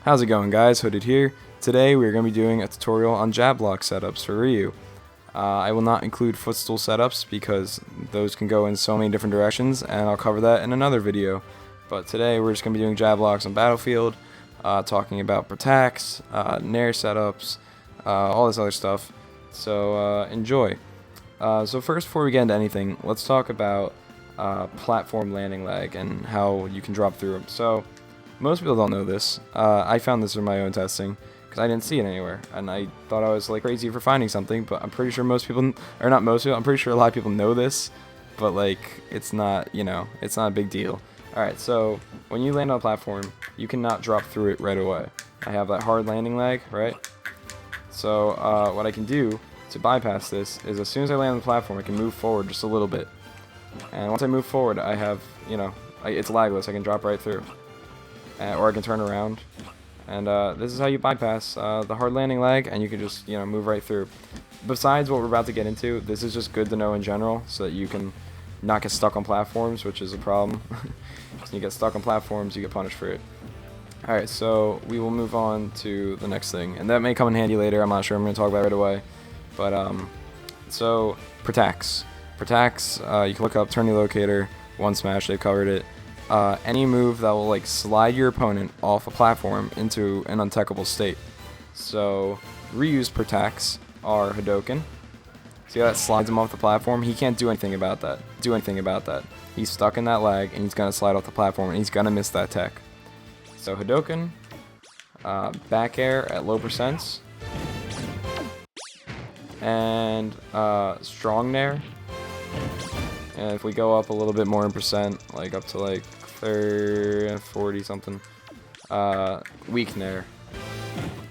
How's it going, guys? Hooded here. Today we're going to be doing a tutorial on jab block setups for Ryu. I will not include footstool setups because those can go in so many different directions, and I'll cover that in another video. But today we're just going to be doing jab blocks on Battlefield, talking about prattacks, nair setups, all this other stuff. So enjoy. So first, before we get into anything, let's talk about platform landing lag and how you can drop through them. So most people don't know this. I found this in my own testing because I didn't see it anywhere, and I thought I was like crazy for finding something. But I'm pretty sure most people, or not most people, I'm pretty sure a lot of people know this, but like it's not, it's not a big deal. All right, so when you land on a platform, you cannot drop through it right away. I have that hard landing lag, right? So what I can do to bypass this is as soon as I land on the platform, I can move forward just a little bit, and once I move forward, I have, it's lagless. I can drop right through. Or I can turn around, and this is how you bypass the hard landing lag, and you can just move right through. Besides what we're about to get into, this is just good to know in general so that you can not get stuck on platforms, which is a problem. When you get stuck on platforms, you get punished for it. Alright, so we will move on to the next thing, and that may come in handy later. I'm not sure I'm going to talk about it right away, but so prattacks, you can look up turn locator, one smash, they've covered it. Any move that will like slide your opponent off a platform into an untechable state. So Ryu's prattacks are Hadouken. See how that slides him off the platform? He can't do anything about that. He's stuck in that lag, and he's gonna slide off the platform, and he's gonna miss that tech. So Hadouken, back air at low percents, and strong nair. And if we go up a little bit more in percent, like up to like 30, 40 something, weak nair,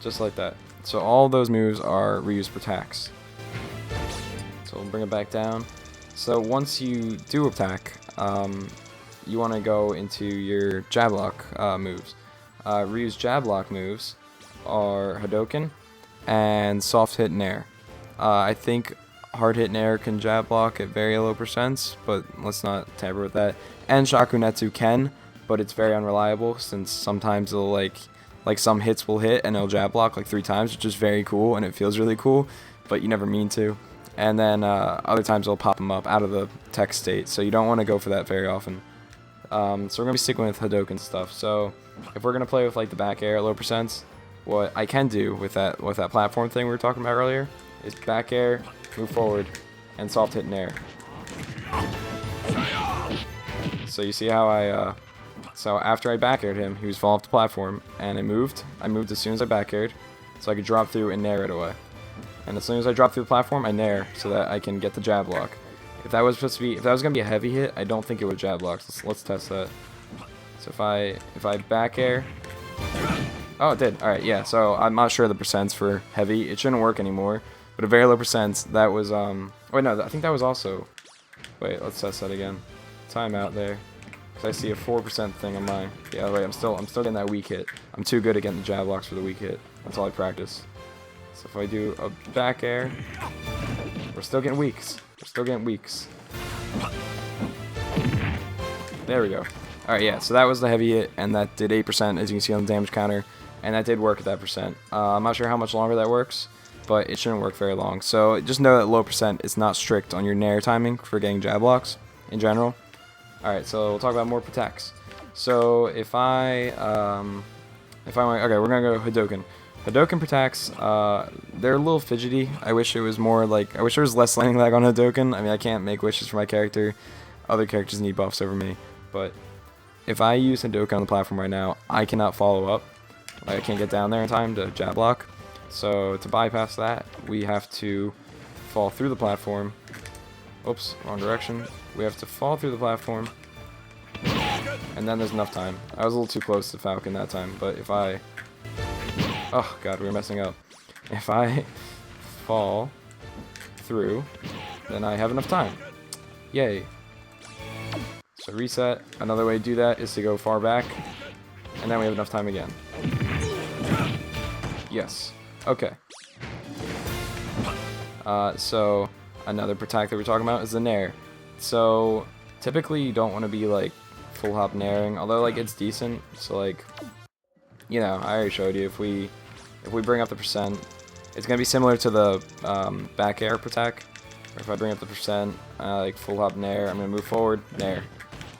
just like that. So all those moves are Ryu's prattacks. So we'll bring it back down. So once you do attack, you want to go into your jab block moves. Ryu's jab block moves are Hadouken and soft hit nair. I think hard hit nair can jab block at very low percents, but let's not tamper with that. And shakunetsu can, but it's very unreliable since sometimes it'll like some hits will hit and it'll jab block like 3 times, which is very cool and it feels really cool, but you never mean to. And then other times it'll pop them up out of the tech state, so you don't want to go for that very often. So we're gonna be sticking with Hadouken stuff. So if we're gonna play with like the back air at low percents, what I can do with that platform thing we were talking about earlier is back air, move forward, and soft hit nair. So you see how so after I back aired him, he was falling off the platform, and I moved as soon as I back aired, so I could drop through and nair right away. And as soon as I drop through the platform, I nair so that I can get the jab block. If that was gonna be a heavy hit, I don't think it would jab block. Let's test that. So if I back air, oh, it did. All right, yeah. So I'm not sure the percents for heavy. It shouldn't work anymore. But a very low percent, that was, wait, no, I think that was also, wait, let's test that again. Timeout there. Because I see a 4% thing on mine. Yeah, wait, I'm still getting that weak hit. I'm too good at getting the jab blocks for the weak hit. That's all I practice. So if I do a back air, we're still getting weaks. There we go. Alright, yeah, so that was the heavy hit, and that did 8%, as you can see on the damage counter. And that did work at that percent. I'm not sure how much longer that works, but it shouldn't work very long. So just know that low percent is not strict on your nair timing for getting jab blocks in general. Alright, so we'll talk about more prattacks. So if I want, okay, we're gonna go Hadouken. Hadouken prattacks, they're a little fidgety. I wish there was less landing lag on Hadouken. I mean, I can't make wishes for my character. Other characters need buffs over me. But if I use Hadouken on the platform right now, I cannot follow up. Like, I can't get down there in time to jab block. So to bypass that, we have to fall through the platform. Oops, wrong direction. We have to fall through the platform, and then there's enough time. I was a little too close to Falcon that time, but if I... Oh god, we were messing up. If I fall through, then I have enough time. Yay. So reset. Another way to do that is to go far back, and then we have enough time again. Yes. Okay. So another prattack that we're talking about is the nair. So typically you don't want to be like full hop nairing, although like it's decent. So like you know, I already showed you. If we bring up the percent, it's gonna be similar to the back air prattack. Or if I bring up the percent, like full hop nair, I'm gonna move forward, nair.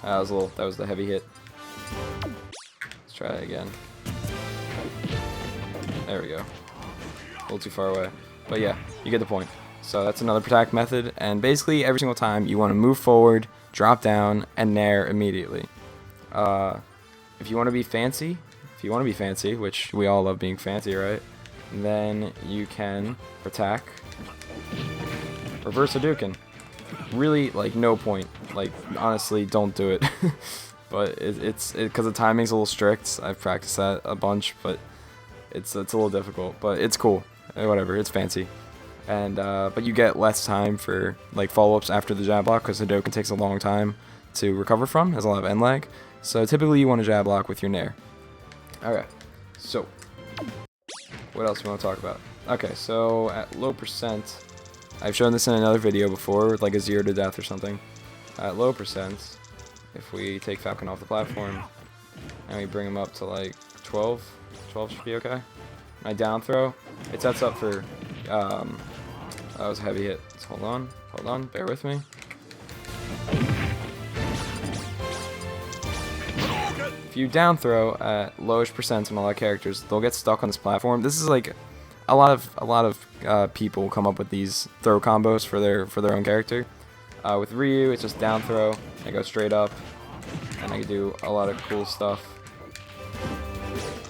That was the heavy hit. Let's try it again. There we go. A little too far away. But yeah, you get the point. So that's another prattack method, and basically every single time you want to move forward, drop down, and nair immediately. If you want to be fancy, which we all love being fancy, right? Then you can prattack, reverse Hadouken. Really, like, no point. Like, honestly, don't do it. But it's because the timing's a little strict. I've practiced that a bunch, but it's a little difficult. But it's cool. Whatever, it's fancy. And but you get less time for like follow-ups after the jab block because Hadouken takes a long time to recover from. Has a lot of end lag. So typically you want to jab block with your nair. Okay, so what else do we want to talk about? Okay, so at low percent, I've shown this in another video before with like a 0 to death or something. At low percent, if we take Falcon off the platform and we bring him up to like 12 should be okay. My down throw, it sets up for, that was a heavy hit. So hold on, bear with me. If you down throw at lowish percent on a lot of characters, they'll get stuck on this platform. This is like a lot of people come up with these throw combos for their own character. With Ryu, it's just down throw. I go straight up, and I can do a lot of cool stuff.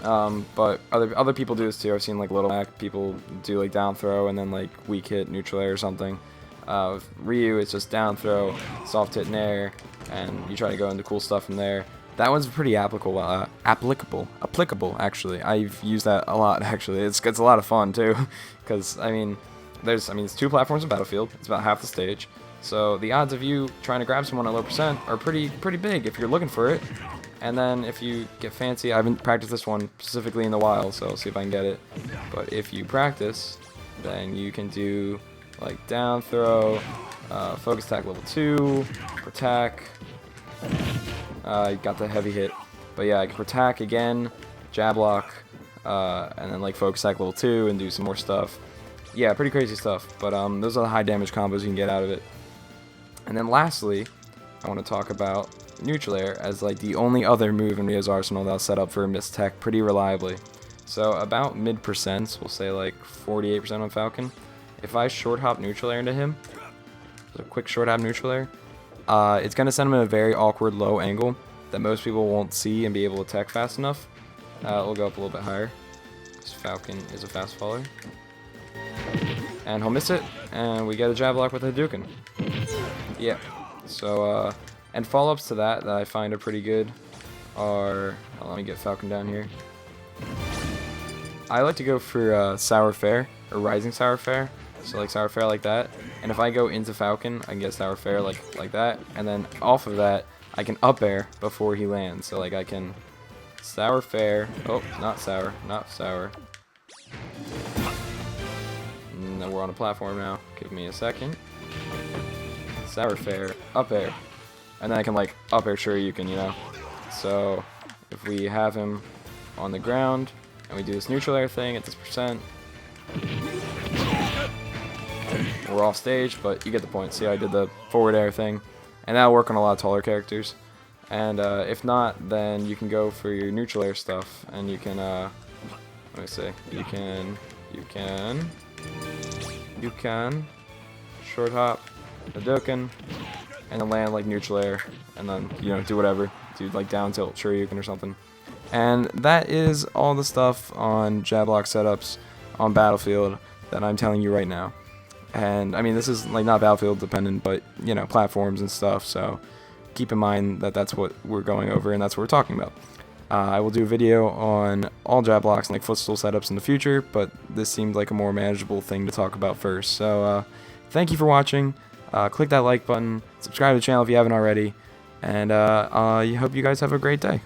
But other people do this too. I've seen like Little Mac people do like down throw and then like weak hit neutral air or something. With Ryu, it's just down throw, soft hit nair, and you try to go into cool stuff from there. That one's pretty applicable actually. I've used that a lot actually. It's a lot of fun too, because I mean, it's 2 platforms in Battlefield. It's about half the stage, so the odds of you trying to grab someone at low percent are pretty big if you're looking for it. And then if you get fancy, I haven't practiced this one specifically in the wild, so I'll see if I can get it. But if you practice, then you can do like down throw, focus attack level 2, prattack. I got the heavy hit, but yeah, I can prattack again, jab block, and then like focus attack level 2 and do some more stuff. Yeah, pretty crazy stuff. But those are the high damage combos you can get out of it. And then lastly, I want to talk about neutral air as like the only other move in Rio's arsenal that's set up for a missed tech pretty reliably. So about mid percents, we'll say like 48% on Falcon. If I short hop neutral air into him, a quick short hop neutral air, it's going to send him in a very awkward low angle that most people won't see and be able to tech fast enough. We'll go up a little bit higher, because Falcon is a fast faller. And he'll miss it, and we get a jab block with a Hadouken. Yeah, so, and follow-ups to that I find are pretty good are, let me get Falcon down here. I like to go for Sour Fair, or Rising Sour Fair, so like Sour Fair like that. And if I go into Falcon, I can get Sour Fair like that, and then off of that, I can up air before he lands. So like I can Sour Fair, oh, not sour. No, we're on a platform now, give me a second. Sour Fair, up air. And then I can like up air Shoryuken, you know. So if we have him on the ground and we do this neutral air thing at this percent, we're off stage, but you get the point. See how I did the forward air thing, and that'll work on a lot of taller characters. And if not, then you can go for your neutral air stuff, and you can let me see, you can short hop Hadouken and then land like neutral air, and then, you know, do whatever, do like down tilt Shoryuken or something. And that is all the stuff on jab block setups on Battlefield that I'm telling you right now. And I mean, this is like not Battlefield dependent, but you know, platforms and stuff, so keep in mind that that's what we're going over and that's what we're talking about. I will do a video on all jab blocks and like footstool setups in the future, but this seemed like a more manageable thing to talk about first. So thank you for watching. Click that like button, subscribe to the channel if you haven't already, and I hope you guys have a great day.